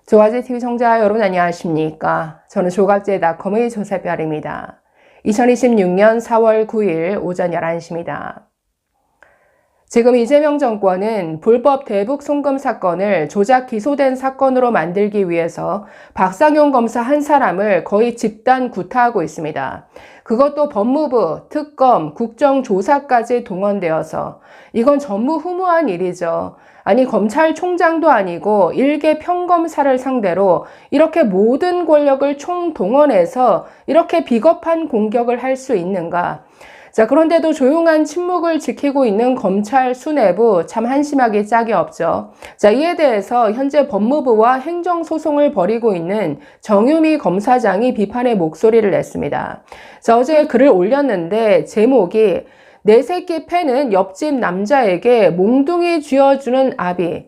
조가제TV 청자 여러분 안녕하십니까? 저는 조갑제닷컴의 조세별입니다. 2026년 4월 9일 오전 11시입니다. 지금 이재명 정권은 불법 대북 송금 사건을 조작 기소된 사건으로 만들기 위해서 박상용 검사 한 사람을 거의 집단 구타하고 있습니다. 그것도 법무부, 특검, 국정조사까지 동원되어서 이건 전무후무한 일이죠. 아니 검찰총장도 아니고 일개 평검사를 상대로 이렇게 모든 권력을 총동원해서 이렇게 비겁한 공격을 할 수 있는가? 자, 그런데도 조용한 침묵을 지키고 있는 검찰 수뇌부 참 한심하기 짝이 없죠. 자, 이에 대해서 현재 법무부와 행정소송을 벌이고 있는 정유미 검사장이 비판의 목소리를 냈습니다. 자, 어제 글을 올렸는데 제목이 내 새끼 패는 옆집 남자에게 몽둥이 쥐어주는 아비.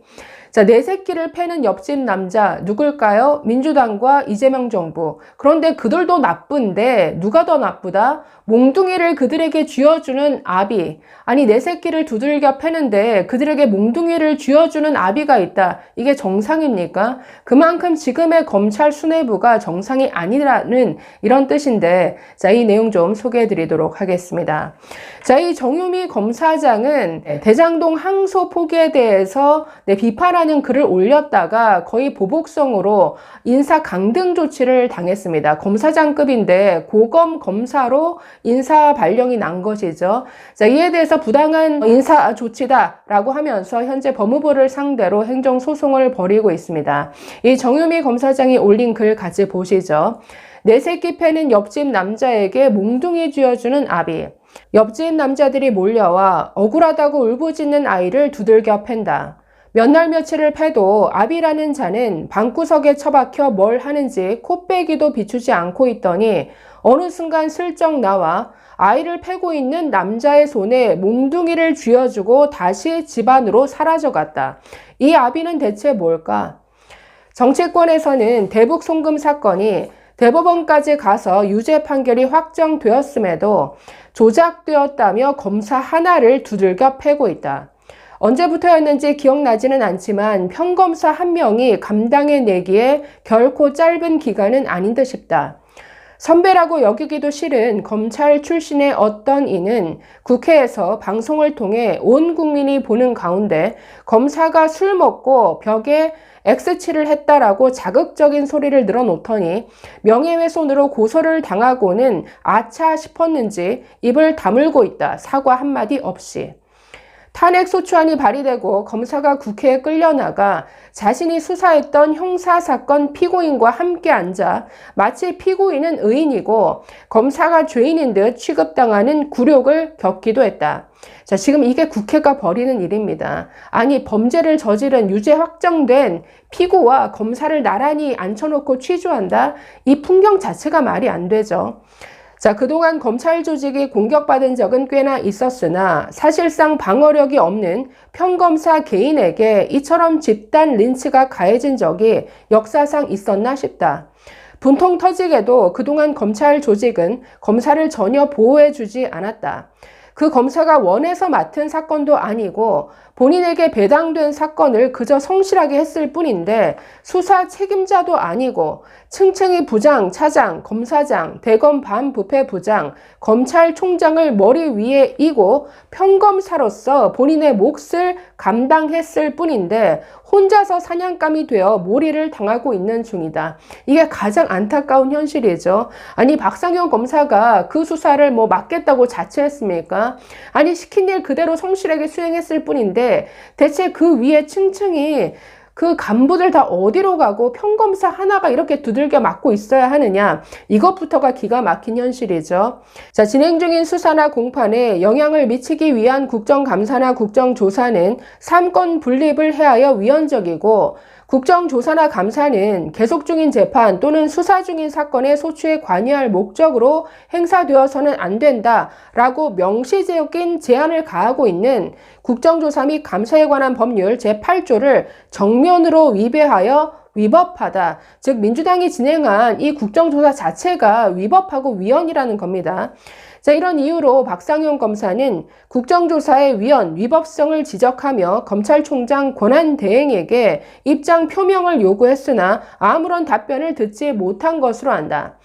자, 내 새끼를 패는 옆집 남자 누굴까요? 민주당과 이재명 정부. 그런데 그들도 나쁜데 누가 더 나쁘다? 몽둥이를 그들에게 쥐어주는 아비. 아니 내 새끼를 두들겨 패는데 그들에게 몽둥이를 쥐어주는 아비가 있다. 이게 정상입니까? 그만큼 지금의 검찰 수뇌부가 정상이 아니라는 이런 뜻인데, 자, 이 내용 좀 소개해 드리도록 하겠습니다. 자, 이 정유미 검사장은 대장동 항소 포기에 대해서 비판하는 글을 올렸다가 거의 보복성으로 인사 강등 조치를 당했습니다. 검사장급인데 고검 검사로 인사 발령이 난 것이죠. 자, 이에 대해서 부당한 인사 조치다라고 하면서 현재 법무부를 상대로 행정소송을 벌이고 있습니다. 이 정유미 검사장이 올린 글 같이 보시죠. 내 새끼 패는 옆집 남자에게 몽둥이 쥐어주는 아비. 옆집 남자들이 몰려와 억울하다고 울부짖는 아이를 두들겨 팬다. 몇 날 며칠을 패도 아비라는 자는 방구석에 처박혀 뭘 하는지 코빼기도 비추지 않고 있더니 어느 순간 슬쩍 나와 아이를 패고 있는 남자의 손에 몽둥이를 쥐어주고 다시 집 안으로 사라져갔다. 이 아비는 대체 뭘까? 정치권에서는 대북 송금 사건이 대법원까지 가서 유죄 판결이 확정되었음에도 조작되었다며 검사 하나를 두들겨 패고 있다. 언제부터였는지 기억나지는 않지만 평검사 한 명이 감당해내기에 결코 짧은 기간은 아닌 듯 싶다. 선배라고 여기기도 싫은 검찰 출신의 어떤 이는 국회에서 방송을 통해 온 국민이 보는 가운데 검사가 술 먹고 벽에 X칠을 했다라고 자극적인 소리를 늘어놓더니 명예훼손으로 고소를 당하고는 아차 싶었는지 입을 다물고 있다. 사과 한마디 없이. 탄핵소추안이 발의되고 검사가 국회에 끌려나가 자신이 수사했던 형사사건 피고인과 함께 앉아 마치 피고인은 의인이고 검사가 죄인인 듯 취급당하는 굴욕을 겪기도 했다. 자, 지금 이게 국회가 벌이는 일입니다. 아니 범죄를 저지른 유죄 확정된 피고와 검사를 나란히 앉혀놓고 취조한다? 이 풍경 자체가 말이 안 되죠. 자, 그동안 검찰 조직이 공격받은 적은 꽤나 있었으나 사실상 방어력이 없는 평검사 개인에게 이처럼 집단 린치가 가해진 적이 역사상 있었나 싶다. 분통 터지게도 그동안 검찰 조직은 검사를 전혀 보호해주지 않았다. 그 검사가 원해서 맡은 사건도 아니고 본인에게 배당된 사건을 그저 성실하게 했을 뿐인데 수사 책임자도 아니고 층층이 부장, 차장, 검사장, 대검 반부패 부장, 검찰총장을 머리 위에 이고 평검사로서 본인의 몫을 감당했을 뿐인데 혼자서 사냥감이 되어 몰이를 당하고 있는 중이다. 이게 가장 안타까운 현실이죠. 아니 박상용 검사가 그 수사를 맡겠다고 자처했습니까? 아니 시킨 일 그대로 성실하게 수행했을 뿐인데 대체 그 위에 층층이 그 간부들 다 어디로 가고 평검사 하나가 이렇게 두들겨 맞고 있어야 하느냐, 이것부터가 기가 막힌 현실이죠. 자, 진행 중인 수사나 공판에 영향을 미치기 위한 국정감사나 국정조사는 삼권 분립을 해하여 위헌적이고 국정조사나 감사는 계속 중인 재판 또는 수사 중인 사건의 소추에 관여할 목적으로 행사되어서는 안 된다라고 명시적인 제한을 가하고 있는 국정조사 및 감사에 관한 법률 제8조를 정면으로 위배하여 위법하다. 즉 민주당이 진행한 이 국정조사 자체가 위법하고 위헌이라는 겁니다. 자, 이런 이유로 박상현 검사는 국정조사의 위법성을 지적하며 검찰총장 권한대행에게 입장 표명을 요구했으나 아무런 답변을 듣지 못한 것으로 안다.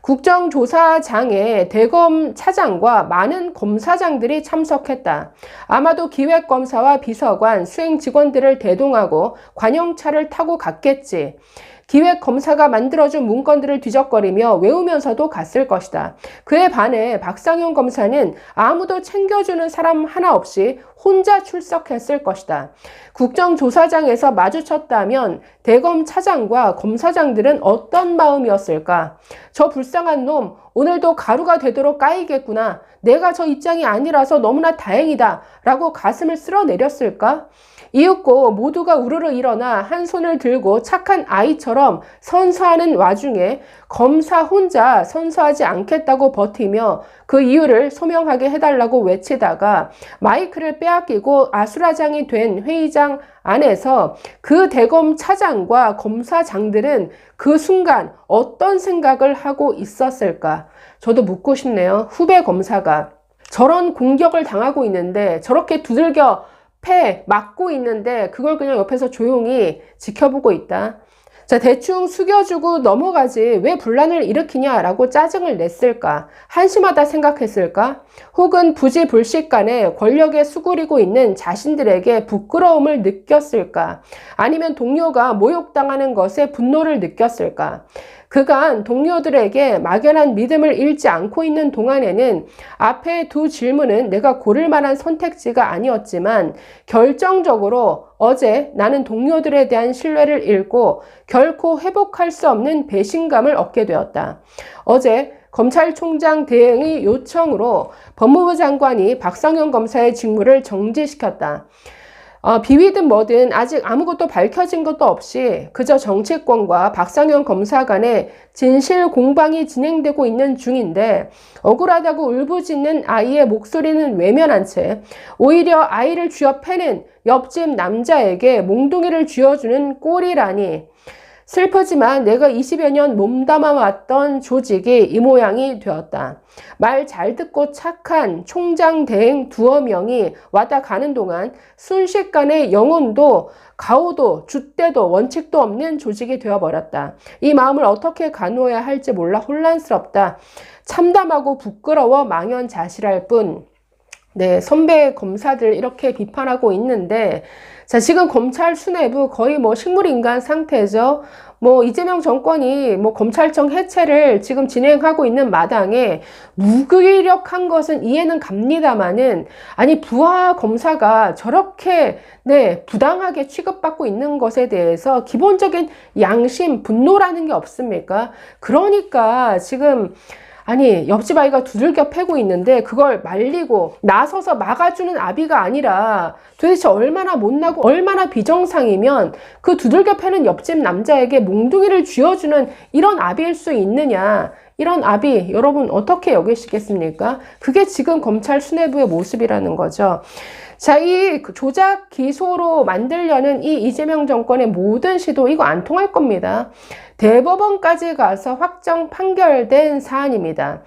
국정조사장에 대검 차장과 많은 검사장들이 참석했다. 아마도 기획검사와 비서관, 수행 직원들을 대동하고 관용차를 타고 갔겠지. 기획검사가 만들어준 문건들을 뒤적거리며 외우면서도 갔을 것이다. 그에 반해 박상현 검사는 아무도 챙겨주는 사람 하나 없이 혼자 출석했을 것이다. 국정조사장에서 마주쳤다면 대검 차장과 검사장들은 어떤 마음이었을까? 저 불쌍한 놈, 오늘도 가루가 되도록 까이겠구나. 내가 저 입장이 아니라서 너무나 다행이다. 라고 가슴을 쓸어내렸을까? 이윽고 모두가 우르르 일어나 한 손을 들고 착한 아이처럼 선서하는 와중에 검사 혼자 선서하지 않겠다고 버티며 그 이유를 소명하게 해달라고 외치다가 마이크를 빼앗기고 아수라장이 된 회의장 안에서 그 대검 차장과 검사장들은 그 순간 어떤 생각을 하고 있었을까? 저도 묻고 싶네요. 후배 검사가 저런 공격을 당하고 있는데 저렇게 두들겨 맞고 있는데 그걸 그냥 옆에서 조용히 지켜보고 있다. 자, 대충 숙여주고 넘어가지 왜 분란을 일으키냐라고 짜증을 냈을까? 한심하다 생각했을까? 혹은 부지불식간에 권력에 수그리고 있는 자신들에게 부끄러움을 느꼈을까? 아니면 동료가 모욕당하는 것에 분노를 느꼈을까? 그간 동료들에게 막연한 믿음을 잃지 않고 있는 동안에는 앞에 두 질문은 내가 고를 만한 선택지가 아니었지만 결정적으로 어제 나는 동료들에 대한 신뢰를 잃고 결코 회복할 수 없는 배신감을 얻게 되었다. 어제 검찰총장 대행의 요청으로 법무부 장관이 박상현 검사의 직무를 정지시켰다. 비위든 뭐든 아직 아무것도 밝혀진 것도 없이 그저 정치권과 박상현 검사 간의 진실 공방이 진행되고 있는 중인데 억울하다고 울부짖는 아이의 목소리는 외면한 채 오히려 아이를 쥐어 패는 옆집 남자에게 몽둥이를 쥐어주는 꼴이라니. 슬프지만 내가 20여 년 몸담아왔던 조직이 이 모양이 되었다. 말 잘 듣고 착한 총장 대행 두어 명이 왔다 가는 동안 순식간에 영혼도 가오도 줏대도 원칙도 없는 조직이 되어버렸다. 이 마음을 어떻게 가누어야 할지 몰라 혼란스럽다. 참담하고 부끄러워 망연자실할 뿐. 네, 선배 검사들 이렇게 비판하고 있는데, 자, 지금 검찰 수뇌부 거의 식물인간 상태죠. 이재명 정권이 검찰청 해체를 지금 진행하고 있는 마당에 무기력한 것은 이해는 갑니다만은, 아니, 부하 검사가 저렇게, 부당하게 취급받고 있는 것에 대해서 기본적인 양심, 분노라는 게 없습니까? 그러니까 지금, 아니, 옆집 아이가 두들겨 패고 있는데 그걸 말리고 나서서 막아주는 아비가 아니라 도대체 얼마나 못나고 얼마나 비정상이면 그 두들겨 패는 옆집 남자에게 몽둥이를 쥐어주는 이런 아비일 수 있느냐. 이런 아비 여러분 어떻게 여기시겠습니까? 그게 지금 검찰 수뇌부의 모습이라는 거죠. 자, 이 조작 기소로 만들려는 이 이재명 정권의 모든 시도 이거 안 통할 겁니다. 대법원까지 가서 확정 판결된 사안입니다.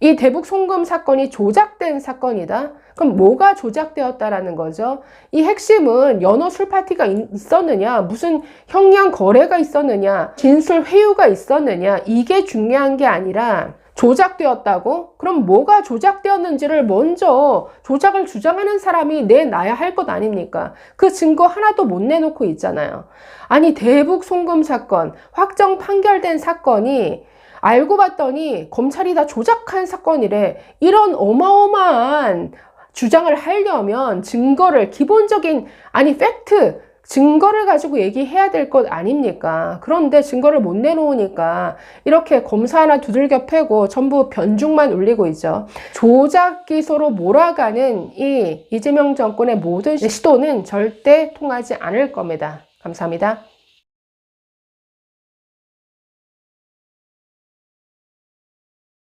이 대북 송금 사건이 조작된 사건이다? 그럼 뭐가 조작되었다라는 거죠? 이 핵심은 연어 술 파티가 있었느냐, 무슨 형량 거래가 있었느냐, 진술 회유가 있었느냐, 이게 중요한 게 아니라 조작되었다고? 그럼 뭐가 조작되었는지를 먼저 조작을 주장하는 사람이 내놔야 할 것 아닙니까? 그 증거 하나도 못 내놓고 있잖아요. 아니, 대북 송금 사건, 확정 판결된 사건이 알고 봤더니 검찰이 다 조작한 사건이래. 이런 어마어마한 주장을 하려면 증거를, 기본적인, 아니, 팩트, 증거를 가지고 얘기해야 될 것 아닙니까? 그런데 증거를 못 내놓으니까 이렇게 검사 하나 두들겨 패고 전부 변죽만 울리고 있죠. 조작 기소로 몰아가는 이 이재명 정권의 모든 시도는 절대 통하지 않을 겁니다. 감사합니다.